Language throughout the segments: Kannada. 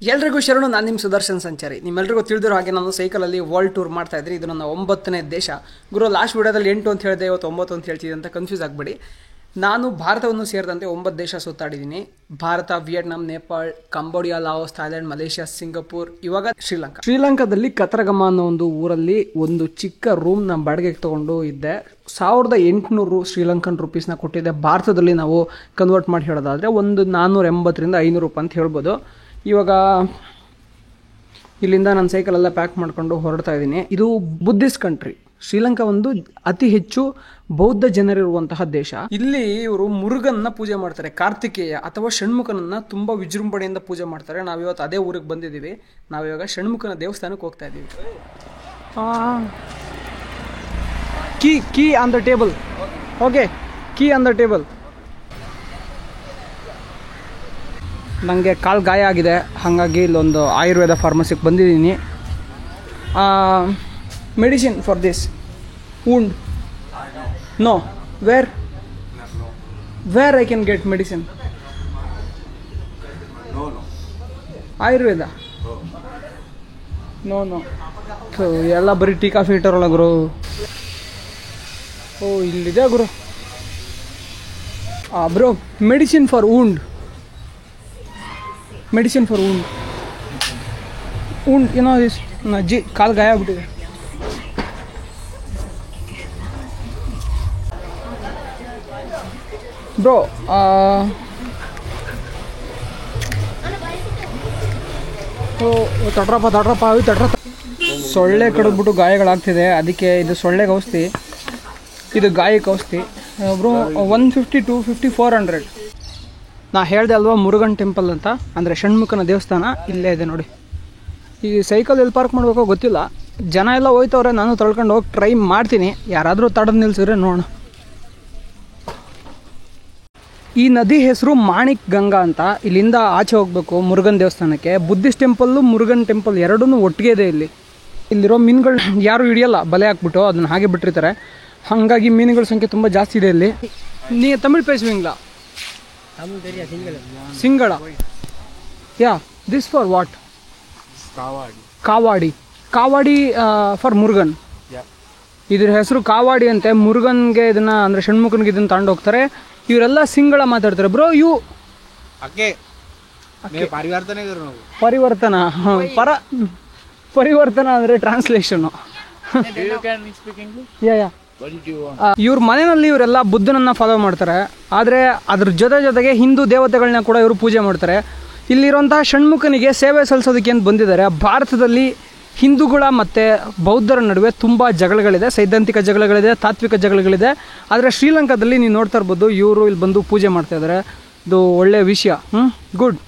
ಎಲ್ರಿಗೂ ಶರಣು. ನಾನು ನಿಮ್ಮ ಸುದರ್ಶನ್ ಸಂಚಾರಿ. ನಿಮ್ಮೆಲ್ರಿಗೂ ತಿಳಿದಿರೋ ಹಾಗೆ ನಾನು ಸೈಕಲಲ್ಲಿ ವರ್ಲ್ಡ್ ಟೂರ್ ಮಾಡ್ತಾ ಇದ್ರಿ. ಇದು ನನ್ನ 9ನೇ ದೇಶ. ಗುರು ಲಾಸ್ಟ್ ವಿಡಿಯೋದಲ್ಲಿ 8 ಅಂತ ಹೇಳಿದೆ, ಇವತ್ತು 9 ಅಂತ ಹೇಳ್ತಿದ್ದೆ ಅಂತ ಕನ್ಫ್ಯೂಸ್ ಆಗಬೇಡಿ. ನಾನು ಭಾರತವನ್ನು ಸೇರಿದಂತೆ 9 ದೇಶ ಸುತ್ತಾಡಿದ್ದೀನಿ. Bharat, Vietnam, Nepal, Cambodia, Laos, Thailand, Malaysia, Singapore, ಇವಾಗ ಶ್ರೀಲಂಕಾದಲ್ಲಿ ಕತರಗಮ ಅನ್ನೋ ಒಂದು ಊರಲ್ಲಿ ಒಂದು ಚಿಕ್ಕ ರೂಮ್ನ ಬಾಡಿಗೆಗೆ ತೊಗೊಂಡು ಇದ್ದೆ. 1800 ಶ್ರೀಲಂಕನ್ ರುಪೀಸ್ನ ಕೊಟ್ಟಿದ್ದೆ. ಭಾರತದಲ್ಲಿ ನಾವು ಕನ್ವರ್ಟ್ ಮಾಡಿ ಹೇಳೋದಾದರೆ ಒಂದು 480ರಿಂದ 500 ರೂಪಾಯಿ ಅಂತ ಹೇಳ್ಬೋದು. ಇವಾಗ ಇಲ್ಲಿಂದ ನಾನು ಸೈಕಲೆಲ್ಲ ಪ್ಯಾಕ್ ಮಾಡಿಕೊಂಡು ಹೊರಡ್ತಾ ಇದ್ದೀನಿ. ಇದು ಬುದ್ಧಿಸ್ಟ್ ಕಂಟ್ರಿ. ಶ್ರೀಲಂಕಾ ಒಂದು ಅತಿ ಹೆಚ್ಚು ಬೌದ್ಧ ಜನರಿರುವಂತಹ ದೇಶ. ಇಲ್ಲಿ ಇವರು ಮುರುಗನ್ನ ಪೂಜೆ ಮಾಡ್ತಾರೆ. ಕಾರ್ತಿಕೇಯ ಅಥವಾ ಷಣ್ಮುಖನನ್ನ ತುಂಬಾ ವಿಜೃಂಭಣೆಯಿಂದ ಪೂಜೆ ಮಾಡ್ತಾರೆ. ನಾವಿವತ್ತು ಅದೇ ಊರಿಗೆ ಬಂದಿದ್ದೀವಿ. ನಾವಿವಾಗ ಷಣ್ಮುಖನ ದೇವಸ್ಥಾನಕ್ಕೆ ಹೋಗ್ತಾ ಇದ್ದೀವಿ. Key on the table. Okay, key on the table. ನನಗೆ ಕಾಲು ಗಾಯ ಆಗಿದೆ, ಹಾಗಾಗಿ ಇಲ್ಲೊಂದು ಆಯುರ್ವೇದ ಫಾರ್ಮಸಿಗೆ ಬಂದಿದ್ದೀನಿ. Medicine for this wound? No. Where I can get medicine? No. Ayurveda? No. So, ಎಲ್ಲ ಬರೀ ಟೀ ಕಾಫಿ ಇಟ್ಟರಲ್ಲ ಗುರು. ಓ, ಇಲ್ಲಿದೆ ಗುರು. Bro, medicine for wound. ಏನೋ ಅಜ್ಜಿ ಕಾಲು ಗಾಯ ಆಗ್ಬಿಟ್ಟಿದೆ. ಬ್ರೋ, ತಡ್ರಪ್ಪ. ಸೊಳ್ಳೆ ಕಡಿದ್ಬಿಟ್ಟು ಗಾಯಗಳಾಗ್ತಿದೆ. ಅದಕ್ಕೆ ಇದು ಸೊಳ್ಳೆಗೆ ಔಷಧಿ, ಇದು ಗಾಯಕ್ಕೆ ಔಷಧಿ. ಬ್ರೋ 150, 250, 400. ನಾ ಹೇಳ್ದೆ ಅಲ್ವಾ ಮುರುಗನ್ ಟೆಂಪಲ್ ಅಂತ, ಅಂದರೆ ಷಣ್ಮುಖನ ದೇವಸ್ಥಾನ ಇಲ್ಲೇ ಇದೆ ನೋಡಿ. ಈ ಸೈಕಲ್ ಎಲ್ಲಿ ಪಾರ್ಕ್ ಮಾಡಬೇಕೋ ಗೊತ್ತಿಲ್ಲ. ಜನ ಎಲ್ಲ ಹೋಯ್ತವ್ರೆ. ನಾನು ತಳ್ಕೊಂಡು ಹೋಗಿ ಟ್ರೈ ಮಾಡ್ತೀನಿ. ಯಾರಾದರೂ ತಡೆದು ನಿಲ್ಸಿದ್ರೆ ನೋಡೋಣ. ಈ ನದಿ ಹೆಸರು ಮಾಣಿಕ್ ಗಂಗಾ ಅಂತ. ಇಲ್ಲಿಂದ ಆಚೆ ಹೋಗಬೇಕು ಮುರುಗನ್ ದೇವಸ್ಥಾನಕ್ಕೆ. ಬುದ್ಧಿಸ್ಟ್ ಟೆಂಪಲ್ಲು ಮುರುಗನ್ ಟೆಂಪಲ್ ಎರಡೂ ಒಟ್ಟಿಗೆ ಇದೆ. ಇಲ್ಲಿರೋ ಮೀನುಗಳು ಯಾರು ಹಿಡಿಯಲ್ಲ, ಬಲೆ ಹಾಕ್ಬಿಟ್ಟು ಅದನ್ನು ಹಾಗೆ ಬಿಟ್ಟಿರ್ತಾರೆ. ಹಾಗಾಗಿ ಮೀನುಗಳ ಸಂಖ್ಯೆ ತುಂಬ ಜಾಸ್ತಿ ಇದೆ ಇಲ್ಲಿ. ನೀ ತಮಿಳ್ ಪೇಸುವಿಂಗ್ಲಾ? Sinhala. Yeah, this for what? Kavadi for Murugan. ಇದ್ರ ಹೆಸರು ಕಾವಾಡಿ ಅಂತೆ. ಮುರುಗನ್ಗೆ ಇದನ್ನ, ಅಂದರೆ ಷಣ್ಮುಖನ್ಗೆ ಇದನ್ನ ತಗೊಂಡು ಹೋಗ್ತಾರೆ. ಇವರೆಲ್ಲ ಸಿಂಗಳ ಮಾತಾಡ್ತಾರೆ. ಬ್ರೋ ಯು ಪರಿವರ್ತನ ಅಂದರೆ ಟ್ರಾನ್ಸ್ಲೇಷನು. ಇವ್ರ ಮನೆಯಲ್ಲಿ ಇವರೆಲ್ಲ ಬುದ್ಧನನ್ನ ಫಾಲೋ ಮಾಡ್ತಾರೆ. ಆದರೆ ಅದ್ರ ಜೊತೆಗೆ ಹಿಂದೂ ದೇವತೆಗಳನ್ನ ಕೂಡ ಇವರು ಪೂಜೆ ಮಾಡ್ತಾರೆ. ಇಲ್ಲಿರುವಂತಹ ಷಣ್ಮುಖನಿಗೆ ಸೇವೆ ಸಲ್ಲಿಸೋದಕ್ಕೆ ಅಂತ ಬಂದಿದ್ದಾರೆ. ಭಾರತದಲ್ಲಿ ಹಿಂದೂಗಳ ಮತ್ತು ಬೌದ್ಧರ ನಡುವೆ ತುಂಬ ಜಗಳಗಳಿದೆ. ಸೈದ್ಧಾಂತಿಕ ಜಗಳಗಳಿದೆ, ತಾತ್ವಿಕ ಜಗಳಗಳಿದೆ. ಆದರೆ ಶ್ರೀಲಂಕಾದಲ್ಲಿ ನೀವು ನೋಡ್ತಾ ಇರ್ಬೋದು, ಇವರು ಇಲ್ಲಿ ಬಂದು ಪೂಜೆ ಮಾಡ್ತಾ ಇದ್ದಾರೆ. ಇದು ಒಳ್ಳೆಯ ವಿಷಯ. ಗುಡ್.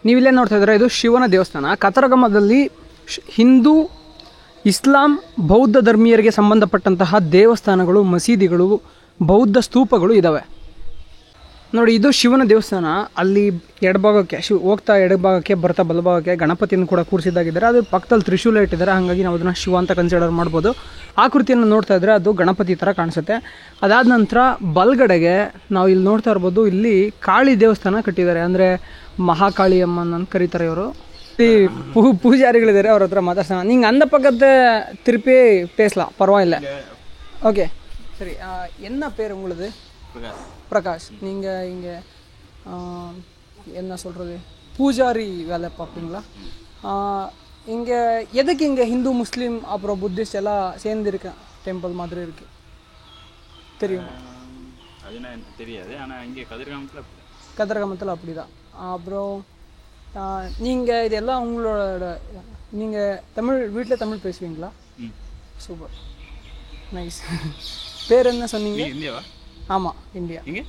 ನೀವಿಲ್ಲೇ ನೋಡ್ತಾ ಇದ್ದಾರೆ, ಇದು ಶಿವನ ದೇವಸ್ಥಾನ. ಕತರಗಮದಲ್ಲಿ ಹಿಂದೂ, ಇಸ್ಲಾಂ, ಬೌದ್ಧ ಧರ್ಮೀಯರಿಗೆ ಸಂಬಂಧಪಟ್ಟಂತಹ ದೇವಸ್ಥಾನಗಳು, ಮಸೀದಿಗಳು, ಬೌದ್ಧ ಸ್ತೂಪಗಳು ಇದ್ದಾವೆ ನೋಡಿ. ಇದು ಶಿವನ ದೇವಸ್ಥಾನ. ಅಲ್ಲಿ ಎಡಭಾಗಕ್ಕೆ ಹೋಗ್ತಾ ಎಡಭಾಗಕ್ಕೆ ಬರ್ತಾ ಬಲಭಾಗಕ್ಕೆ ಗಣಪತಿಯನ್ನು ಕೂಡ ಕೂರಿಸಿದ್ದಾಗಿದ್ದಾರೆ. ಅದು ಪಕ್ಕದಲ್ಲಿ ತ್ರಿಶೂಲ ಇಟ್ಟಿದ್ದಾರೆ. ಹಾಗಾಗಿ ನಾವು ಅದನ್ನು ಶಿವ ಅಂತ ಕನ್ಸಿಡರ್ ಮಾಡ್ಬೋದು. ಆಕೃತಿಯನ್ನು ನೋಡ್ತಾ ಇದ್ದರೆ ಅದು ಗಣಪತಿ ಥರ ಕಾಣಿಸುತ್ತೆ. ಅದಾದ ನಂತರ ಬಲ್ಗಡೆಗೆ ನಾವು ಇಲ್ಲಿ ನೋಡ್ತಾ ಇರ್ಬೋದು, ಇಲ್ಲಿ ಕಾಳಿ ದೇವಸ್ಥಾನ ಕಟ್ಟಿದ್ದಾರೆ. ಅಂದರೆ ಮಹಾಕಾಳಿ ಅಮ್ಮನ ಕರೀತಾರೆ ಇವರು. ಪೂಜಾರಿಗಳಿದ್ದಾರೆ, ಅವ್ರ ಹತ್ರ ಮಾತಾಡ್ಸೋಣ. ನಿಂಗೆ ಅಂದ ಪಕ್ಕದ ತಿರುಪಿ ಪೇಸ್ಲಾ ಪರವಾಗಿಲ್ಲ. ஓகே சரி, என்ன பேர் உங்களுது? பிரகாஷ். நீங்கள் இங்கே என்ன சொல்கிறது, பூஜாரி வேலை பார்ப்பீங்களா? இங்கே எதுக்கு இங்கே ஹிந்து, முஸ்லீம், அப்புறம் புத்திஸ்ட் எல்லாம் சேர்ந்துருக்க டெம்பிள் மாதிரி இருக்குது, தெரியும்? அது எனக்கு தெரியாது. ஆனால் இங்கே கதிர்காமத்தில் அப்படி தான். அப்புறம் நீங்கள் இதெல்லாம் உங்களோட, நீங்கள் தமிழ் வீட்டில் தமிழ் பேசுவீங்களா? Super, nice. பேர் என்ன சொன்னீங்க? இந்தியாவா? ஆமாம், இந்தியா. இங்கே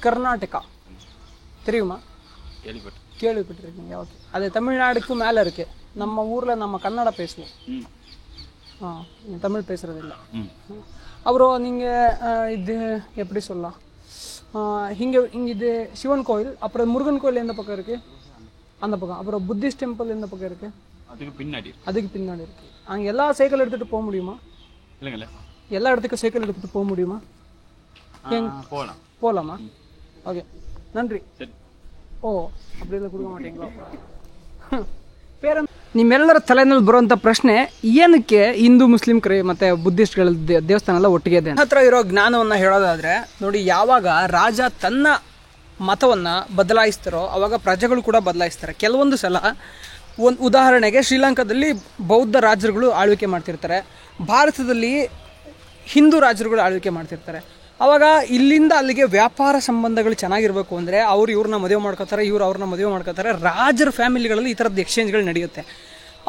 கர்நாடகா தெரியுமா? கேள்விப்பட்டிருக்கீங்க. ஓகே, அது தமிழ்நாடுக்கும் மேலே இருக்குது. நம்ம ஊரில் நம்ம கன்னடா பேசுவோம். தமிழ் பேசுகிறது இல்லை. அப்புறம் நீங்கள் இது எப்படி சொல்லலாம், இங்கே இது சிவன் கோயில், அப்புறம் முருகன் கோயில் எந்த பக்கம் இருக்குது? அந்த பக்கம். அப்புறம் புத்திஸ்ட் டெம்பிள் எந்த பக்கம் இருக்குது? அதுக்கு பின்னாடி இருக்குது. அங்கே எல்லா சைக்கிள் எடுத்துகிட்டு போக முடியுமா? இல்லைங்களா, எல்லா இடத்துக்கும் சைக்கிள் எடுத்துகிட்டு போக முடியுமா? போகலாமா? ஓகே, நன்றி. ஓ, அப்படியெல்லாம் கொடுக்க மாட்டீங்களா? ನಿಮ್ಮೆಲ್ಲರ ತಲೆನಲ್ಲಿ ಬರುವಂಥ ಪ್ರಶ್ನೆ, ಏನಕ್ಕೆ ಹಿಂದೂ ಮುಸ್ಲಿಂ ಮತ್ತು ಬುದ್ಧಿಸ್ಟ್ಗಳ ದೇವಸ್ಥಾನ ಎಲ್ಲ ಒಟ್ಟಿಗೆ ಇದೆ? ಹತ್ರ ಇರೋ ಜ್ಞಾನವನ್ನು ಹೇಳೋದಾದರೆ ನೋಡಿ, ಯಾವಾಗ ರಾಜ ತನ್ನ ಮತವನ್ನು ಬದಲಾಯಿಸ್ತಾರೋ ಅವಾಗ ಪ್ರಜೆಗಳು ಕೂಡ ಬದಲಾಯಿಸ್ತಾರೆ. ಕೆಲವೊಂದು ಸಲ ಒಂದು ಉದಾಹರಣೆಗೆ ಶ್ರೀಲಂಕಾದಲ್ಲಿ ಬೌದ್ಧ ರಾಜರುಗಳು ಆಳ್ವಿಕೆ ಮಾಡ್ತಿರ್ತಾರೆ, ಭಾರತದಲ್ಲಿ ಹಿಂದೂ ರಾಜರುಗಳು ಆಳ್ವಿಕೆ ಮಾಡ್ತಿರ್ತಾರೆ. ಆವಾಗ ಇಲ್ಲಿಂದ ಅಲ್ಲಿಗೆ ವ್ಯಾಪಾರ ಸಂಬಂಧಗಳು ಚೆನ್ನಾಗಿರಬೇಕು ಅಂದರೆ ಅವ್ರು ಇವ್ರನ್ನ ಮದುವೆ ಮಾಡ್ಕೋತಾರೆ, ಇವ್ರು ಅವ್ರನ್ನ ಮದುವೆ ಮಾಡ್ಕೋತಾರೆ. ರಾಜರ ಫ್ಯಾಮಿಲಿಗಳಲ್ಲಿ ಈ ಥರದ್ದು ಎಕ್ಸ್ಚೇಂಜ್ಗಳು ನಡೆಯುತ್ತೆ.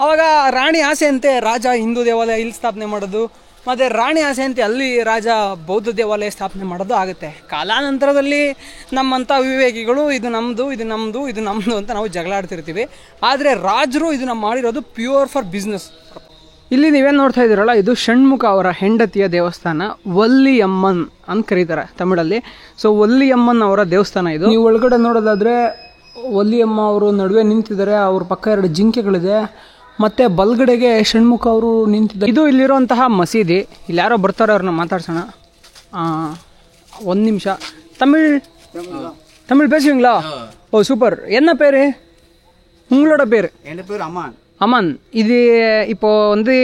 ಆವಾಗ ರಾಣಿ ಆಸೆಯಂತೆ ರಾಜ ಹಿಂದೂ ದೇವಾಲಯ ಇಲ್ಲಿ ಸ್ಥಾಪನೆ ಮಾಡೋದು, ಮತ್ತು ರಾಣಿ ಆಸೆಯಂತೆ ಅಲ್ಲಿ ರಾಜ ಬೌದ್ಧ ದೇವಾಲಯ ಸ್ಥಾಪನೆ ಮಾಡೋದು ಆಗುತ್ತೆ. ಕಾಲಾನಂತರದಲ್ಲಿ ನಮ್ಮಂಥ ವಿವೇಕಿಗಳು ಇದು ನಮ್ಮದು ಇದು ನಮ್ಮದು ಇದು ನಮ್ಮದು ಅಂತ ನಾವು ಜಗಳಾಡ್ತಿರ್ತೀವಿ. ಆದರೆ ರಾಜರು ಇದನ್ನು ಮಾಡಿರೋದು ಪ್ಯೂರ್ ಫಾರ್ ಬಿಸ್ನೆಸ್. ಇಲ್ಲಿ ನೀವೇನು ನೋಡ್ತಾ ಇದ್ದೀರಲ್ಲ, ಇದು ಷಣ್ಮುಖ ಅವರ ಹೆಂಡತಿಯ ದೇವಸ್ಥಾನ, ವಲ್ಲಿಯಮ್ಮನ್ ಅಂತ ಕರೀತಾರೆ ತಮಿಳಲ್ಲಿ. ಸೊ ವಲ್ಲಿಯಮ್ಮನ್ ಅವರ ದೇವಸ್ಥಾನ ಇದು. ನೀವು ಒಳಗಡೆ ನೋಡೋದಾದರೆ ವಲ್ಲಿಯಮ್ಮ ಅವರು ನಡುವೆ ನಿಂತಿದ್ದಾರೆ, ಅವ್ರ ಪಕ್ಕ 2 ಜಿಂಕೆಗಳಿದೆ, ಮತ್ತು ಬಲ್ಗಡೆಗೆ ಷಣ್ಮುಖ ಅವರು ನಿಂತಿದ್ದಾರೆ. ಇದು ಇಲ್ಲಿರುವಂತಹ ಮಸೀದಿ. ಇಲ್ಲಿ ಯಾರೋ ಬರ್ತಾರೆ, ಅವ್ರನ್ನ ಮಾತಾಡ್ಸೋಣ. 1 ನಿಮಿಷ. தமிழ் பேசுவீங்களா? ஓ சூப்பர். என்ன பேர் உங்களோட பேர்? என் பேர் அமான். அமான். இது இப்போ வந்து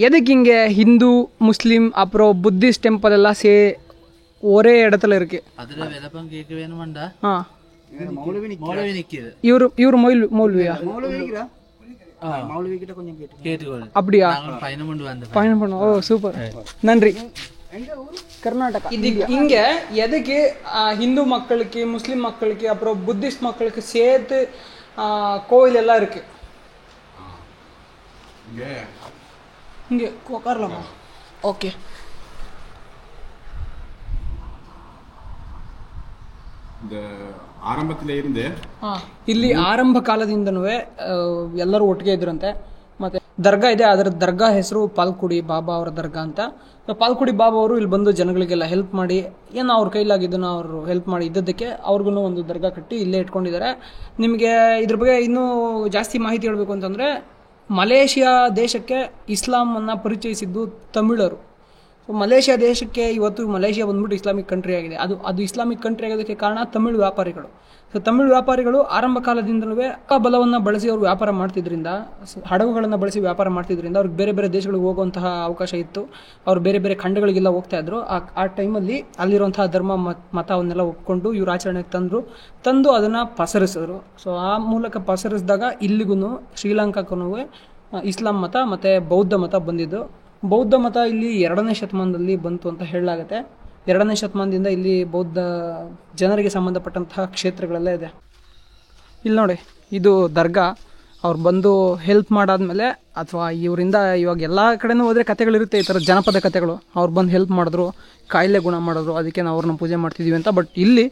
எதுக்கு இங்கே ஹிந்து முஸ்லீம் அப்புறம் புத்திஸ்ட் டெம்பிள் எல்லாம் ஒரே இடத்துல இருக்கு? அதில் விதப்பம் கேட்க வேணுமாண்டா? மௌலவி நிற்கிது. இவரு மௌல்வியா? மௌலவி கிட்ட கொஞ்சம் கேட்டுக்கோள். அப்படியா? பயணம் கொண்டு வந்த பயணம் பண்ணோம். ஓ சூப்பர், நன்றி. கர்நாடகா. இது இங்கே எதுக்கு ஹிந்து மக்களுக்கு முஸ்லீம் மக்களுக்கு அப்புறம் புத்திஸ்ட் மக்களுக்கு சேர்த்து கோவில் எல்லாம் இருக்கு? இங்கே உட்காரலாமா? ஓகே. இந்த ಆರಂಭದಲ್ಲಿ ಇருந்து ಇಲ್ಲಿ ಆರಂಭ ಕಾಲದಿಂದನೂ ಎಲ್ಲರೂ ಒಟ್ಟಿಗೆ ಇದ್ರಂತೆ. ಮತ್ತು ದರ್ಗಾ ಇದೆ, ಅದರ ದರ್ಗಾ ಹೆಸರು ಪಾಲ್ಕುಡಿ ಬಾಬಾ ಅವರ ದರ್ಗಾ ಅಂತ. ಪಾಲ್ಕುಡಿ ಬಾಬಾ ಅವರು ಇಲ್ಲಿ ಬಂದು ಜನಗಳಿಗೆಲ್ಲ ಹೆಲ್ಪ್ ಮಾಡಿ, ಏನೋ ಅವ್ರ ಕೈಲಾಗಿದ್ದನ್ನು ಅವರು ಹೆಲ್ಪ್ ಮಾಡಿ ಇದ್ದದ್ದಕ್ಕೆ ಅವ್ರಿಗೂ ಒಂದು ದರ್ಗಾ ಕಟ್ಟಿ ಇಲ್ಲೇ ಇಟ್ಕೊಂಡಿದ್ದಾರೆ. ನಿಮಗೆ ಇದ್ರ ಬಗ್ಗೆ ಇನ್ನೂ ಜಾಸ್ತಿ ಮಾಹಿತಿ ಹೇಳಬೇಕು ಅಂತಂದರೆ, ಮಲೇಷಿಯಾ ದೇಶಕ್ಕೆ ಇಸ್ಲಾಮನ್ನು ಪರಿಚಯಿಸಿದ್ದು ತಮಿಳರು. ಸೊ ಮಲೇಷಿಯಾ ದೇಶಕ್ಕೆ ಇವತ್ತು ಮಲೇಷಿಯಾ ಬಂದ್ಬಿಟ್ಟು ಇಸ್ಲಾಮಿಕ್ ಕಂಟ್ರಿ ಆಗಿದೆ. ಅದು ಇಸ್ಲಾಮಿಕ್ ಕಂಟ್ರಿ ಆಗೋದಕ್ಕೆ ಕಾರಣ ತಮಿಳು ವ್ಯಾಪಾರಿಗಳು. ಸೊ ತಮಿಳು ವ್ಯಾಪಾರಿಗಳು ಆರಂಭ ಕಾಲದಿಂದಲೂ ಬಲವನ್ನು ಬಳಸಿ ಅವರು ವ್ಯಾಪಾರ ಮಾಡ್ತಿದ್ರಿಂದ, ಹಡಗುಗಳನ್ನು ಬಳಸಿ ವ್ಯಾಪಾರ ಮಾಡ್ತಿದ್ರಿಂದ ಅವ್ರಿಗೆ ಬೇರೆ ಬೇರೆ ದೇಶಗಳಿಗೆ ಹೋಗುವಂತಹ ಅವಕಾಶ ಇತ್ತು. ಅವ್ರು ಬೇರೆ ಬೇರೆ ಖಂಡಗಳಿಗೆಲ್ಲ ಹೋಗ್ತಾ ಇದ್ರು. ಆ ಟೈಮಲ್ಲಿ ಅಲ್ಲಿರುವಂತಹ ಧರ್ಮ ಮತವನ್ನೆಲ್ಲ ಒಪ್ಕೊಂಡು ಇವ್ರು ಆಚರಣೆಗೆ ತಂದು ಅದನ್ನು ಪಸರಿಸಿದ್ರು. ಸೊ ಆ ಮೂಲಕ ಪಸರಿಸಿದಾಗ ಇಲ್ಲಿಗೂ ಶ್ರೀಲಂಕಾಕ್ಕೂ ಇಸ್ಲಾಂ ಮತ ಮತ್ತು ಬೌದ್ಧ ಮತ ಬಂದಿದ್ದು. ಬೌದ್ಧ ಮತ ಇಲ್ಲಿ 2ನೇ ಶತಮಾನದಲ್ಲಿ ಬಂತು ಅಂತ ಹೇಳಲಾಗುತ್ತೆ. 2ನೇ ಶತಮಾನದಿಂದ ಇಲ್ಲಿ ಬೌದ್ಧ ಜನರಿಗೆ ಸಂಬಂಧಪಟ್ಟಂತಹ ಕ್ಷೇತ್ರಗಳೆಲ್ಲ ಇದೆ. ಇಲ್ಲಿ ನೋಡಿ, ಇದು ದರ್ಗಾ. ಅವ್ರು ಬಂದು ಹೆಲ್ಪ್ ಮಾಡಾದ್ಮೇಲೆ, ಅಥವಾ ಇವರಿಂದ ಇವಾಗ ಎಲ್ಲ ಕಡೆನೂ ಹೋದರೆ ಕಥೆಗಳಿರುತ್ತೆ, ಈ ಥರ ಜನಪದ ಕಥೆಗಳು. ಅವ್ರು ಬಂದು ಹೆಲ್ಪ್ ಮಾಡಿದ್ರು, ಕಾಯಿಲೆ ಗುಣ ಮಾಡಿದ್ರು, ಅದಕ್ಕೆ ನಾವು ಅವ್ರನ್ನ ಪೂಜೆ ಮಾಡ್ತಿದ್ದೀವಿ ಅಂತ. ಬಟ್ ಇಲ್ಲಿ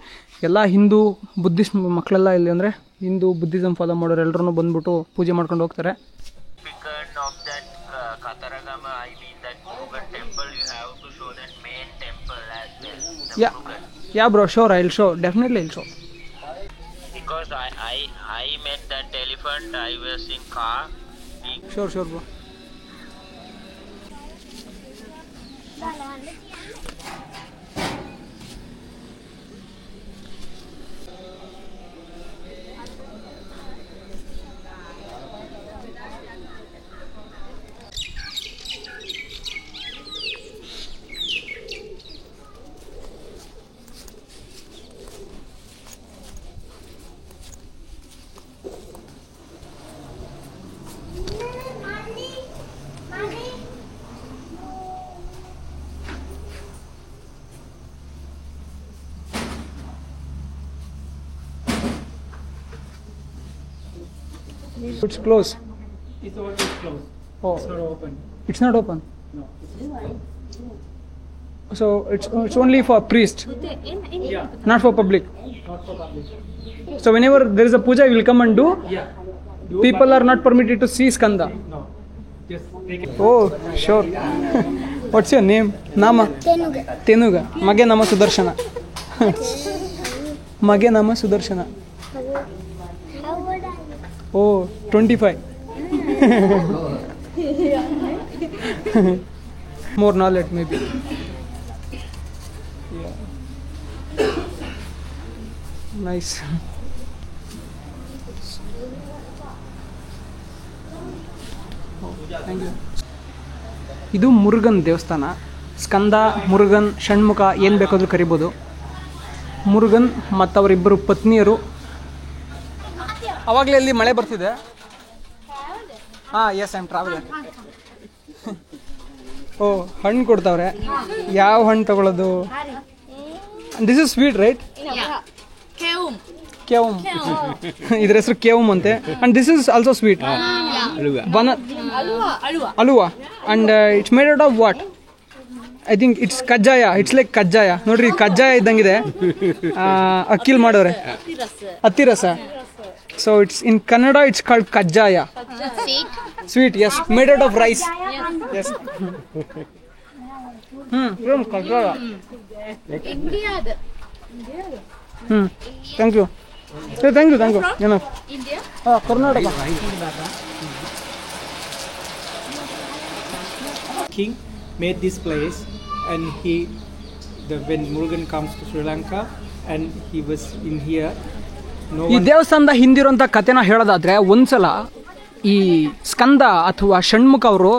ಎಲ್ಲ ಹಿಂದೂ ಬುದ್ಧಿಸ್ಟ್ ಮಕ್ಕಳೆಲ್ಲ ಇಲ್ಲಿ ಅಂದರೆ ಹಿಂದೂ ಬುದ್ಧಿಸಮ್ ಫಾಲೋ ಮಾಡೋರು ಎಲ್ಲರೂ ಬಂದ್ಬಿಟ್ಟು ಪೂಜೆ ಮಾಡ್ಕೊಂಡು ಹೋಗ್ತಾರೆ. Yeah bro, sure, I'll show, definitely I'll show. Because I met that elephant. I was in car. Sure bro. It's closed. It's always closed. Oh, It's not open. it's not open. No. So it's only for priest, Yeah. not for public. Not for public. So whenever there is a puja, you will come and do. Yeah. People are not permitted to see skanda. No. Just take it. Oh, sure. What's your name? Nama? Tenuga. Mage Nama Sudarshana. Mage Nama Sudarshana. Oh, 25. More knowledge maybe. Yeah. Nice. ಇದು ಮುರುಗನ್ ದೇವಸ್ಥಾನ. ಸ್ಕಂದ, ಮುರುಗನ್, ಷಣ್ಮುಖ ಏನು ಬೇಕಾದರೂ ಕರಿಬೋದು. ಮುರುಗನ್ ಮತ್ತು ಅವರಿಬ್ಬರು ಪತ್ನಿಯರು. ಅವಾಗಲೇ ಅಲ್ಲಿ ಮಳೆ ಬರ್ತಿದೆ. ಹಾಂ, ಎಸ್, ಐ ಆಮ್ ಟ್ರಾವೆಲರ್. ಓ, ಹಣ್ಣು ಕೊಡ್ತಾವ್ರೆ. ಯಾವ ಹಣ್ಣು ತಗೊಳ್ಳೋದು? This is sweet right? Kevum. ಇದ್ರ ಹೆಸರು ಕೇವಮ್ ಅಂತೆ. And this is also sweet. Aluwa. And it's made out of what? I think it's kajjaya. It's like kajjaya. ನೋಡ್ರಿ, ಕಜ್ಜಾಯ ಇದ್ದಂಗಿದೆ. ಅಕ್ಕಿಲ್ ಮಾಡೋರೆ, ಹತ್ತಿ ರಸ. So it's in Kannada it's called kajjaya. Sweet, yes, made out of rice. Yes. Kajjaya. Thank you. Thank you. ಏನೋ Karnataka. King made this place, and when Murugan comes to Sri Lanka, and he was in here. ಈ ದೇವಸ್ಥಾನದ ಹಿಂದಿರುವಂಥ ಕಥೆನ ಹೇಳೋದಾದ್ರೆ, ಒಂದ್ಸಲ ಈ ಸ್ಕಂದ ಅಥವಾ ಷಣ್ಮುಖ ಅವರು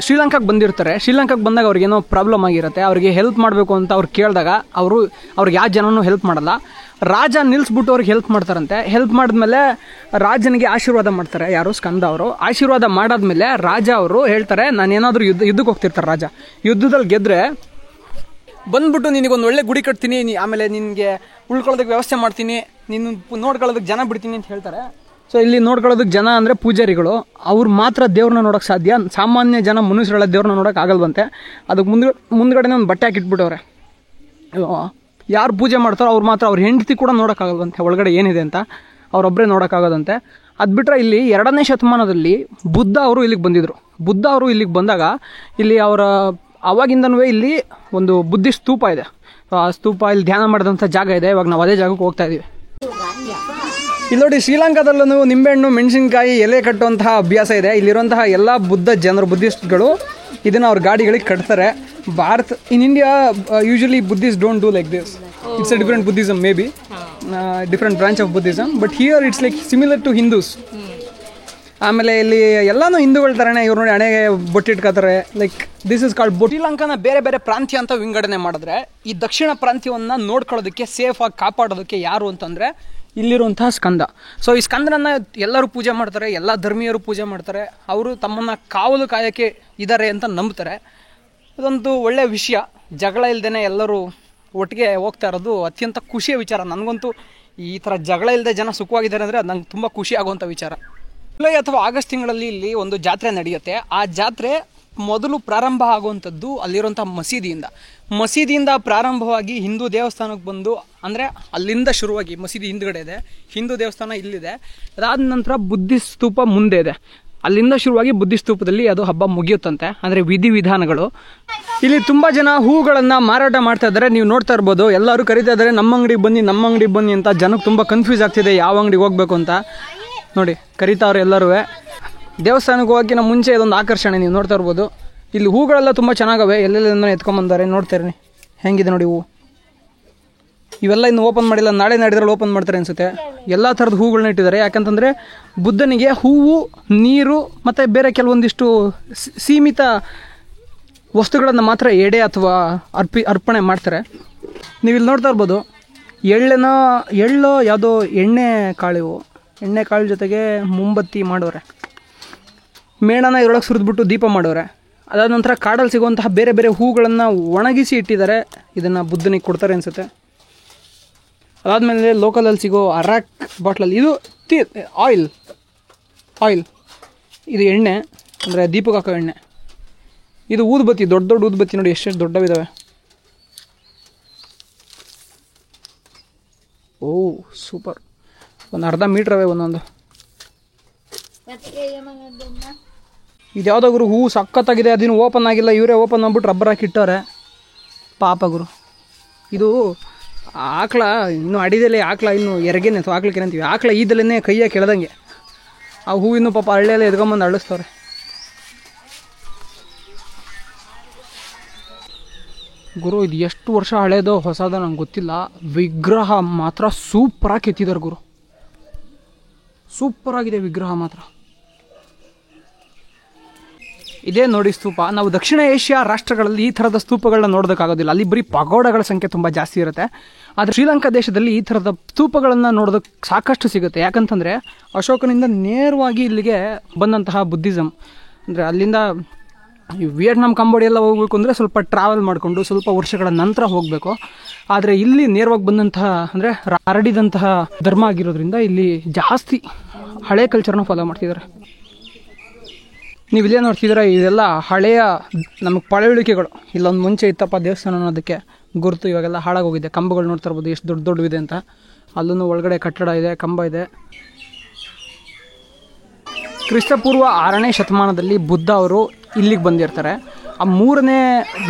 ಶ್ರೀಲಂಕಾಗೆ ಬಂದಿರ್ತಾರೆ. ಶ್ರೀಲಂಕಾಗೆ ಬಂದಾಗ ಅವ್ರಿಗೇನೋ ಪ್ರಾಬ್ಲಮ್ ಆಗಿರುತ್ತೆ. ಅವ್ರಿಗೆ ಹೆಲ್ಪ್ ಮಾಡಬೇಕು ಅಂತ ಅವ್ರು ಕೇಳಿದಾಗ ಅವ್ರಿಗೆ ಯಾವ ಜನನೂ ಹೆಲ್ಪ್ ಮಾಡಲ್ಲ. ರಾಜ ನಿಲ್ಲಿಸ್ಬಿಟ್ಟು ಅವ್ರಿಗೆ ಹೆಲ್ಪ್ ಮಾಡ್ತಾರಂತೆ. ಹೆಲ್ಪ್ ಮಾಡಿದ್ಮೇಲೆ ರಾಜನಿಗೆ ಆಶೀರ್ವಾದ ಮಾಡ್ತಾರೆ. ಯಾರು? ಸ್ಕಂದ ಅವರು. ಆಶೀರ್ವಾದ ಮಾಡಾದ್ಮೇಲೆ ರಾಜ ಅವರು ಹೇಳ್ತಾರೆ, ನಾನೇನಾದರೂ ಯುದ್ಧಕ್ಕೆ ಹೋಗ್ತಿರ್ತಾರೆ ರಾಜ. ಯುದ್ಧದಲ್ಲಿ ಗೆದ್ದರೆ ಬಂದ್ಬಿಟ್ಟು ನಿನಗೊಂದು ಒಳ್ಳೆ ಗುಡಿ ಕಟ್ತೀನಿ, ಆಮೇಲೆ ನಿನಗೆ ಉಳ್ಕೊಳ್ಳೋದಕ್ಕೆ ವ್ಯವಸ್ಥೆ ಮಾಡ್ತೀನಿ, ನೀನು ನೋಡ್ಕೊಳ್ಳೋದಕ್ಕೆ ಜನ ಬಿಡ್ತೀನಿ ಅಂತ ಹೇಳ್ತಾರೆ. ಸೊ ಇಲ್ಲಿ ನೋಡ್ಕೊಳ್ಳೋದಕ್ಕೆ ಜನ ಅಂದರೆ ಪೂಜಾರಿಗಳು. ಅವ್ರು ಮಾತ್ರ ದೇವ್ರನ್ನ ನೋಡೋಕ್ಕೆ ಸಾಧ್ಯ. ಸಾಮಾನ್ಯ ಜನ ಮನುಷ್ಯರೆಲ್ಲ ದೇವ್ರನ್ನ ನೋಡೋಕೆ ಆಗಲ್ವಂತೆ. ಅದಕ್ಕೆ ಮುಂದ್ಗಡೆ ಒಂದು ಬಟ್ಟೆ ಹಾಕಿಟ್ಬಿಟ್ಟವ್ರೆ. ಯಾರು ಪೂಜೆ ಮಾಡ್ತಾರೋ ಅವ್ರು ಮಾತ್ರ, ಅವ್ರ ಹೆಂಡತಿ ಕೂಡ ನೋಡೋಕ್ಕಾಗಲ್ವಂತೆ ಒಳಗಡೆ ಏನಿದೆ ಅಂತ. ಅವರೊಬ್ಬರೇ ನೋಡೋಕ್ಕಾಗೋದಂತೆ. ಅದು ಬಿಟ್ಟರೆ ಇಲ್ಲಿ 2ನೇ ಶತಮಾನದಲ್ಲಿ ಬುದ್ಧ ಅವರು ಇಲ್ಲಿಗೆ ಬಂದಿದ್ದರು. ಬುದ್ಧ ಅವರು ಇಲ್ಲಿಗೆ ಬಂದಾಗ ಇಲ್ಲಿ ಆವಾಗಿಂದನೂ ಇಲ್ಲಿ ಒಂದು ಬುದ್ಧಿಸ್ಟ್ ಸ್ತೂಪ ಇದೆ. ಆ ಸ್ತೂಪ ಇಲ್ಲಿ ಧ್ಯಾನ ಮಾಡಿದಂಥ ಜಾಗ ಇದೆ. ಇವಾಗ ನಾವು ಅದೇ ಜಾಗಕ್ಕೆ ಹೋಗ್ತಾ ಇದ್ದೀವಿ. ಇಲ್ಲಿ ನೋಡಿ, ಶ್ರೀಲಂಕಾದಲ್ಲೂ ನಿಂಬೆಹಣ್ಣು, ಮೆಣಸಿನ್ಕಾಯಿ ಎಲೆ ಕಟ್ಟುವಂತಹ ಅಭ್ಯಾಸ ಇದೆ. ಇಲ್ಲಿರುವಂತಹ ಎಲ್ಲ ಬುದ್ಧಿಸ್ಟ್ಗಳು ಇದನ್ನು ಅವ್ರ ಗಾಡಿಗಳಿಗೆ ಕಟ್ತಾರೆ. In India usually Buddhist don't do like this. It's a different Buddhism, maybe different branch of Buddhism. But here it's like similar to Hindus. ಆಮೇಲೆ ಇಲ್ಲಿ ಎಲ್ಲಾನು ಹಿಂದೂಗಳ ಥರನೇ ಇವ್ರು ನೋಡಿ ಹಣೆಗೆ ಬೊಟ್ಟಿಟ್ಕೋತಾರೆ. Like this is called bottu. ಶ್ರೀಲಂಕಾನ ಬೇರೆ ಬೇರೆ ಪ್ರಾಂತ್ಯ ಅಂತ ವಿಂಗಡಣೆ ಮಾಡಿದ್ರೆ, ಈ ದಕ್ಷಿಣ ಪ್ರಾಂತ್ಯವನ್ನು ನೋಡ್ಕೊಳ್ಳೋದಕ್ಕೆ, ಸೇಫಾಗಿ ಕಾಪಾಡೋದಕ್ಕೆ ಯಾರು ಅಂತಂದರೆ ಇಲ್ಲಿರುವಂತಹ ಸ್ಕಂದ. ಸೊ ಈ ಸ್ಕಂದನನ್ನು ಎಲ್ಲರೂ ಪೂಜೆ ಮಾಡ್ತಾರೆ, ಎಲ್ಲ ಧರ್ಮೀಯರು ಪೂಜೆ ಮಾಡ್ತಾರೆ. ಅವರು ತಮ್ಮನ್ನು ಕಾವಲು ಕಾಯೋಕ್ಕೆ ಇದ್ದಾರೆ ಅಂತ ನಂಬ್ತಾರೆ. ಇದೊಂದು ಒಳ್ಳೆಯ ವಿಷಯ. ಜಗಳ ಇಲ್ಲದೇ ಎಲ್ಲರೂ ಒಟ್ಟಿಗೆ ಹೋಗ್ತಾ ಇರೋದು ಅತ್ಯಂತ ಖುಷಿಯ ವಿಚಾರ. ನನಗಂತೂ ಈ ಥರ ಜಗಳ ಇಲ್ಲದೆ ಜನ ಸುಖವಾಗಿದ್ದಾರೆ ಅಂದರೆ ಅದು ನಂಗೆ ತುಂಬ ಖುಷಿ ಆಗುವಂಥ ವಿಚಾರ. ಜುಲೈ ಅಥವಾ ಆಗಸ್ಟ್ ತಿಂಗಳಲ್ಲಿ ಇಲ್ಲಿ ಒಂದು ಜಾತ್ರೆ ನಡೆಯುತ್ತೆ. ಆ ಜಾತ್ರೆ ಮೊದಲು ಪ್ರಾರಂಭ ಆಗುವಂಥದ್ದು ಅಲ್ಲಿರುವಂಥ ಮಸೀದಿಯಿಂದ ಪ್ರಾರಂಭವಾಗಿ ಹಿಂದೂ ದೇವಸ್ಥಾನಕ್ಕೆ ಬಂದು, ಅಂದರೆ ಅಲ್ಲಿಂದ ಶುರುವಾಗಿ ಮಸೀದಿ ಹಿಂದ್ಗಡೆ ಇದೆ, ಹಿಂದೂ ದೇವಸ್ಥಾನ ಇಲ್ಲಿದೆ. ಅದಾದ ನಂತರ ಬುದ್ಧಿಸ್ಟ್ ಸ್ತೂಪ ಮುಂದೆ ಇದೆ. ಅಲ್ಲಿಂದ ಶುರುವಾಗಿ ಬುದ್ಧಿಸ್ಟ್ ಸ್ತೂಪದಲ್ಲಿ ಅದು ಹಬ್ಬ ಮುಗಿಯುತ್ತಂತೆ. ಅಂದರೆ ವಿಧಿವಿಧಾನಗಳು. ಇಲ್ಲಿ ತುಂಬ ಜನ ಹೂಗಳನ್ನು ಮಾರಾಟ ಮಾಡ್ತಾ ಇದ್ದಾರೆ. ನೀವು ನೋಡ್ತಾ ಇರ್ಬೋದು, ಎಲ್ಲರೂ ಕರಿತಾ ಇದ್ದಾರೆ ನಮ್ಮ ಅಂಗಡಿಗೆ ಬನ್ನಿ ಅಂತ. ಜನಕ್ಕೆ ತುಂಬ ಕನ್ಫ್ಯೂಸ್ ಆಗ್ತಿದೆ ಯಾವ ಅಂಗಡಿಗೆ ಹೋಗ್ಬೇಕು ಅಂತ. ನೋಡಿ, ಕರಿತಾವ್ರೆ ಎಲ್ಲರೂ. ದೇವಸ್ಥಾನಕ್ಕೆ ಹೋಗೋಕ್ಕಿಂತ ಮುಂಚೆ ಇದೊಂದು ಆಕರ್ಷಣೆ. ನೀವು ನೋಡ್ತಾ ಇರ್ಬೋದು, ಇಲ್ಲಿ ಹೂಗಳೆಲ್ಲ ತುಂಬ ಚೆನ್ನಾಗವೆ. ಎಲ್ಲೆಲ್ಲ ಎತ್ಕೊಂಬಂದಾರೆ ನೋಡ್ತಾರೆ. ಹೆಂಗಿದೆ ನೋಡಿ ಹೂವು. ಇವೆಲ್ಲ ಇನ್ನು ಓಪನ್ ಮಾಡಿಲ್ಲ, ನಾಳೆ ನಾಡಿದ್ರಲ್ಲಿ ಓಪನ್ ಮಾಡ್ತಾರೆ ಅನಿಸುತ್ತೆ. ಎಲ್ಲ ಥರದ ಹೂಗಳನ್ನ ಇಟ್ಟಿದ್ದಾರೆ. ಯಾಕಂತಂದರೆ ಬುದ್ಧನಿಗೆ ಹೂವು, ನೀರು ಮತ್ತು ಬೇರೆ ಕೆಲವೊಂದಿಷ್ಟು ಸೀಮಿತ ವಸ್ತುಗಳನ್ನು ಮಾತ್ರ ಎಡೆ ಅಥವಾ ಅರ್ಪಣೆ ಮಾಡ್ತಾರೆ. ನೀವು ಇಲ್ಲಿ ನೋಡ್ತಾ ಇರ್ಬೋದು, ಎಳ್ಳು ಯಾವುದೋ ಎಣ್ಣೆ ಕಾಳು ಜೊತೆಗೆ ಮುಂಬತ್ತಿ ಮಾಡೋರೆ. ಮೇಣನ ಇದರೊಳಗೆ ಸುರಿದ್ಬಿಟ್ಟು ದೀಪ ಮಾಡೋರೆ. ಅದಾದ ನಂತರ ಕಾಡಲ್ಲಿ ಸಿಗುವಂತಹ ಬೇರೆ ಬೇರೆ ಹೂಗಳನ್ನು ಒಣಗಿಸಿ ಇಟ್ಟಿದ್ದಾರೆ. ಇದನ್ನು ಬುದ್ಧನಿಗೆ ಕೊಡ್ತಾರೆ ಅನಿಸುತ್ತೆ. ಅದಾದಮೇಲೆ ಲೋಕಲಲ್ಲಿ ಸಿಗೋ ಅರಾಕ್ ಬಾಟ್ಲಲ್ಲಿ ಇದು ಆಯಿಲ್, ಇದು ಎಣ್ಣೆ, ಅಂದರೆ ದೀಪಕ್ಕೆ ಹಾಕೋ ಎಣ್ಣೆ. ಇದು ಊದುಬತ್ತಿ, ದೊಡ್ಡ ಊದುಬತ್ತಿ ನೋಡಿ ಎಷ್ಟು ದೊಡ್ಡವಿದ್ದಾವೆ. ಓ ಸೂಪರ್. ಒಂದು ಅರ್ಧ ಮೀಟ್ರ್ ಅವೇ ಒಂದೊಂದು. ಇದು ಯಾವುದೋ ಗುರು ಹೂವು ಸಖತ್ತಾಗಿದೆ. ಅದಿನ್ನು ಓಪನ್ ಆಗಿಲ್ಲ, ಇವರೇ ಓಪನ್ ಮಾಡ್ಬಿಟ್ಟು ರಬ್ಬರ್ ಹಾಕಿ ಇಟ್ಟವ್ರೆ. ಪಾಪ ಗುರು. ಇದು ಆಕಳ ಇನ್ನು ಅಡಿದಲ್ಲಿ, ಆಕಳ ಇನ್ನು ಎರಗೇನೆ ಅಥವಾ ಆಕಳಕ್ಕೆ ಅಂತೀವಿ. ಆಕಳ ಈದಲೇ ಕೈಯಾಗಿ ಕೆಳದಂಗೆ ಆ ಹೂವಿನ ಪಾಪ ಹಳ್ಳಿಯೆಲ್ಲ ಎದ್ಕೊಂಬಂದು ಅಳಿಸ್ತವ್ರೆ. ಗುರು ಇದು ಎಷ್ಟು ವರ್ಷ ಹಳೇದೋ ಹೊಸದೋ ನಂಗೆ ಗೊತ್ತಿಲ್ಲ. ವಿಗ್ರಹ ಮಾತ್ರ ಸೂಪರಾಗಿ ಕೆತ್ತಿದ್ದಾರೆ ಗುರು. ಸೂಪರಾಗಿದೆ ವಿಗ್ರಹ ಮಾತ್ರ. ಇದೇ ನೋಡಿ ಸ್ತೂಪ. ನಾವು ದಕ್ಷಿಣ ಏಷ್ಯಾ ರಾಷ್ಟ್ರಗಳಲ್ಲಿ ಈ ಥರದ ಸ್ತೂಪಗಳನ್ನ ನೋಡೋದಕ್ಕಾಗೋದಿಲ್ಲ, ಅಲ್ಲಿ ಬರೀ ಪಗೋಡಗಳ ಸಂಖ್ಯೆ ತುಂಬ ಜಾಸ್ತಿ ಇರುತ್ತೆ. ಆದರೆ ಶ್ರೀಲಂಕಾ ದೇಶದಲ್ಲಿ ಈ ಥರದ ಸ್ತೂಪಗಳನ್ನು ನೋಡೋದಕ್ಕೆ ಸಾಕಷ್ಟು ಸಿಗುತ್ತೆ. ಯಾಕಂತಂದರೆ ಅಶೋಕನಿಂದ ನೇರವಾಗಿ ಇಲ್ಲಿಗೆ ಬಂದಂತಹ ಬುದ್ಧಿಸಮ್, ಅಂದರೆ ಅಲ್ಲಿಂದ ವಿಯೆಟ್ನಾಂ ಕಂಬೋಡಿಯಾ ಎಲ್ಲ ಹೋಗಬೇಕು ಅಂದರೆ ಸ್ವಲ್ಪ ಟ್ರಾವೆಲ್ ಮಾಡಿಕೊಂಡು ಸ್ವಲ್ಪ ವರ್ಷಗಳ ನಂತರ ಹೋಗಬೇಕು. ಆದರೆ ಇಲ್ಲಿ ನೇರವಾಗಿ ಬಂದಂತಹ ಅಂದರೆ ಹರಡಿದಂತಹ ಧರ್ಮ ಆಗಿರೋದ್ರಿಂದ ಇಲ್ಲಿ ಜಾಸ್ತಿ ಹಳೆ ಕಲ್ಚರ್ನ ಫಾಲೋ ಮಾಡ್ತಿದ್ದಾರೆ. ನೀವು ಇಲ್ಲೇ ನೋಡ್ತಿದ್ದೀರ, ಇದೆಲ್ಲ ಹಳೆಯ ನಮಗೆ ಪಳವಳಿಕೆಗಳು. ಇಲ್ಲೊಂದು ಮುಂಚೆ ಇತ್ತಪ್ಪ ದೇವಸ್ಥಾನ ಅನ್ನೋದಕ್ಕೆ ಗುರುತು, ಇವಾಗೆಲ್ಲ ಹಾಳಾಗೋಗಿದೆ. ಕಂಬಗಳು ನೋಡ್ತಾ ಇರ್ಬೋದು ಎಷ್ಟು ದೊಡ್ಡ ದೊಡ್ಡವಿದೆ ಅಂತ. ಅಲ್ಲೂ ಒಳಗಡೆ ಕಟ್ಟಡ ಇದೆ, ಕಂಬ ಇದೆ. ಕ್ರಿಸ್ತಪೂರ್ವ 6ನೇ ಶತಮಾನದಲ್ಲಿ ಬುದ್ಧ ಅವರು ಇಲ್ಲಿಗೆ ಬಂದಿರ್ತಾರೆ. ಆ ಮೂರನೇ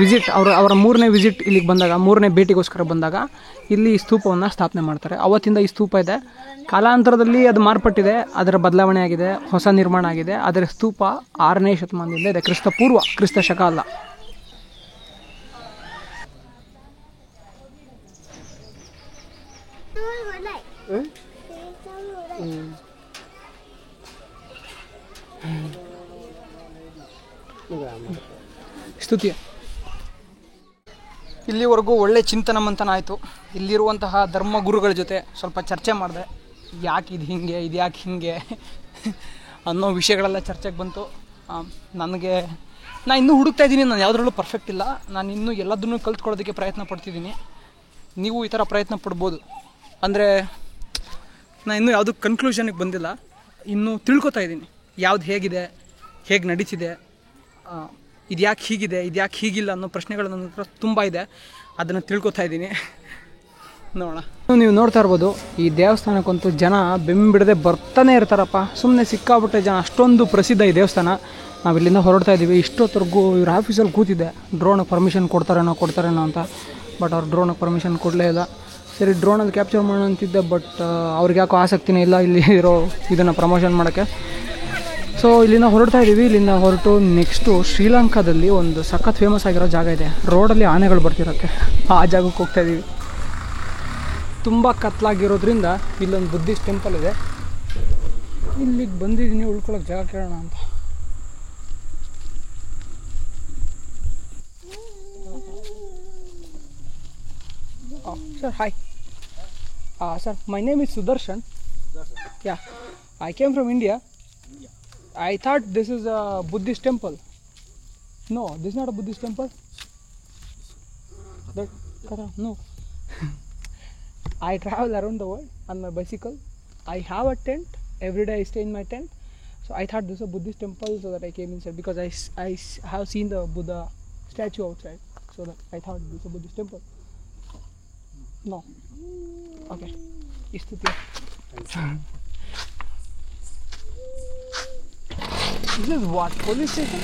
ವಿಸಿಟ್ ಅವರ ಮೂರನೇ ವಿಸಿಟ್ ಇಲ್ಲಿಗೆ ಬಂದಾಗ, ಮೂರನೇ ಭೇಟಿಗೋಸ್ಕರ ಬಂದಾಗ ಇಲ್ಲಿ ಈ ಸ್ತೂಪವನ್ನು ಸ್ಥಾಪನೆ ಮಾಡ್ತಾರೆ. ಅವತ್ತಿಂದ ಈ ಸ್ತೂಪ ಇದೆ. ಕಾಲಾಂತರದಲ್ಲಿ ಅದು ಮಾರ್ಪಟ್ಟಿದೆ, ಅದರ ಬದಲಾವಣೆ ಆಗಿದೆ, ಹೊಸ ನಿರ್ಮಾಣ ಆಗಿದೆ. ಅದರ ಸ್ತೂಪ 6ನೇ ಶತಮಾನದಿಂದ ಇದೆ, ಕ್ರಿಸ್ತಪೂರ್ವ, ಕ್ರಿಸ್ತ ಶಕ ಅಲ್ಲ. ಸ್ತುತಿ. ಇಲ್ಲಿವರೆಗೂ ಒಳ್ಳೆ ಚಿಂತನ ಮಂಥನ ಆಯಿತು. ಇಲ್ಲಿರುವಂತಹ ಧರ್ಮಗುರುಗಳ ಜೊತೆ ಸ್ವಲ್ಪ ಚರ್ಚೆ ಮಾಡಿದೆ. ಯಾಕೆ ಇದು ಹಿಂಗೆ, ಇದು ಯಾಕೆ ಹಿಂಗೆ ಅನ್ನೋ ವಿಷಯಗಳೆಲ್ಲ ಚರ್ಚೆಗೆ ಬಂತು. ನಾನು ಇನ್ನೂ ಹುಡುಕ್ತಾ ಇದ್ದೀನಿ, ನಾನು ಯಾವುದ್ರಲ್ಲೂ ಪರ್ಫೆಕ್ಟ್ ಇಲ್ಲ. ನಾನು ಇನ್ನೂ ಎಲ್ಲದನ್ನೂ ಕಲ್ತ್ಕೊಳ್ಳೋದಕ್ಕೆ ಪ್ರಯತ್ನ ಪಡ್ತಿದ್ದೀನಿ. ನೀವು ಈ ಥರ ಪ್ರಯತ್ನ ಪಡ್ಬೋದು. ಅಂದರೆ ನಾನು ಇನ್ನೂ ಯಾವುದೂ ಕನ್ಕ್ಲೂಷನ್ಗೆ ಬಂದಿಲ್ಲ, ಇನ್ನೂ ತಿಳ್ಕೊತಾ ಇದ್ದೀನಿ ಯಾವ್ದು ಹೇಗಿದೆ, ಹೇಗೆ ನಡೀತಿದೆ, ಇದು ಯಾಕೆ ಹೀಗಿದೆ, ಇದು ಯಾಕೆ ಹೀಗಿಲ್ಲ ಅನ್ನೋ ಪ್ರಶ್ನೆಗಳು ನನ್ನ ಹತ್ರ ತುಂಬ ಇದೆ. ಅದನ್ನು ತಿಳ್ಕೊತಾ ಇದ್ದೀನಿ, ನೋಡೋಣ. ನೀವು ನೋಡ್ತಾ ಇರ್ಬೋದು, ಈ ದೇವಸ್ಥಾನಕ್ಕಂತೂ ಜನ ಬೆಂಬಿಡದೆ ಬರ್ತಾನೆ ಇರ್ತಾರಪ್ಪ. ಸುಮ್ಮನೆ ಸಿಕ್ಕಾಬಿಟ್ಟೆ ಜನ, ಅಷ್ಟೊಂದು ಪ್ರಸಿದ್ಧ ಈ ದೇವಸ್ಥಾನ. ನಾವು ಇಲ್ಲಿಂದ ಹೊರಡ್ತಾ ಇದ್ದೀವಿ. ಇಷ್ಟೊತ್ತರೆಗೂ ಇವ್ರ ಆಫೀಸಲ್ಲಿ ಕೂತಿದ್ದೆ, ಡ್ರೋನಿಗೆ ಪರ್ಮಿಷನ್ ಕೊಡ್ತಾರೇನೋ ಅಂತ. ಬಟ್ ಅವ್ರು ಡ್ರೋನಿಗೆ ಪರ್ಮಿಷನ್ ಕೊಡಲೇ ಇಲ್ಲ. ಸರಿ, ಡ್ರೋನಲ್ಲಿ ಕ್ಯಾಪ್ಚರ್ ಮಾಡೋಣ ಅಂತಿದ್ದೆ, ಬಟ್ ಅವ್ರಿಗೆ ಯಾಕೋ ಆಸಕ್ತಿನೇ ಇಲ್ಲ ಇಲ್ಲಿ ಇರೋ ಇದನ್ನು ಪ್ರಮೋಷನ್ ಮಾಡೋಕ್ಕೆ. ಸೊ ಇಲ್ಲಿಂದ ಹೊರಡ್ತಾ ಇದ್ದೀವಿ. ಇಲ್ಲಿಂದ ಹೊರಟು ನೆಕ್ಸ್ಟು ಶ್ರೀಲಂಕಾದಲ್ಲಿ ಒಂದು ಸಖತ್ ಫೇಮಸ್ ಆಗಿರೋ ಜಾಗ ಇದೆ, ರೋಡಲ್ಲಿ ಆನೆಗಳು ಬರ್ತಿರೋಕ್ಕೆ. ಆ ಜಾಗಕ್ಕೆ ಹೋಗ್ತಾ ಇದ್ದೀವಿ. ತುಂಬ ಕತ್ಲಾಗಿರೋದ್ರಿಂದ ಇಲ್ಲೊಂದು ಬುದ್ಧಿಸ್ಟ್ ಟೆಂಪಲ್ ಇದೆ, ಇಲ್ಲಿಗೆ ಬಂದಿದ್ದೀನಿ ಉಳ್ಕೊಳ್ಳೋಕೆ ಜಾಗ ಕೇಳೋಣ ಅಂತ. Sir, hi. Sir, my name is Sudarshan. Yeah, I came from India. I thought this is a Buddhist temple. No, this is not a Buddhist temple. No. I travel around the world on my bicycle. I have a tent. Every day I stay in my tent. So I thought this is a Buddhist temple, so that I came inside because I have seen the Buddha statue outside. So that I thought this is a Buddhist temple. No. Okay. Istuti. This is what? Police station?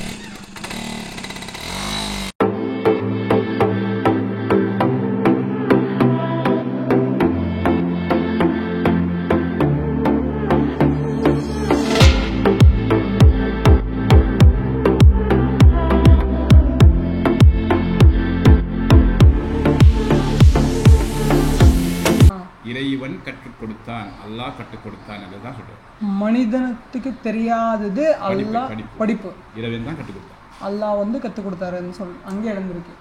இறைவன் கற்றுக் கொடுத்தான், அல்லாஹ் கற்றுக் கொடுத்தான் என்றுதான் சொல்றோம். மனிதனுக்கு தெரியாதது அல்லாஹ் படிப்பு, இறைவன் தான் கற்றுக் கொடுத்தான், அல்லாஹ் வந்து கற்றுக் கொடுத்தாருன்னு அங்கே எழுந்திருக்கு.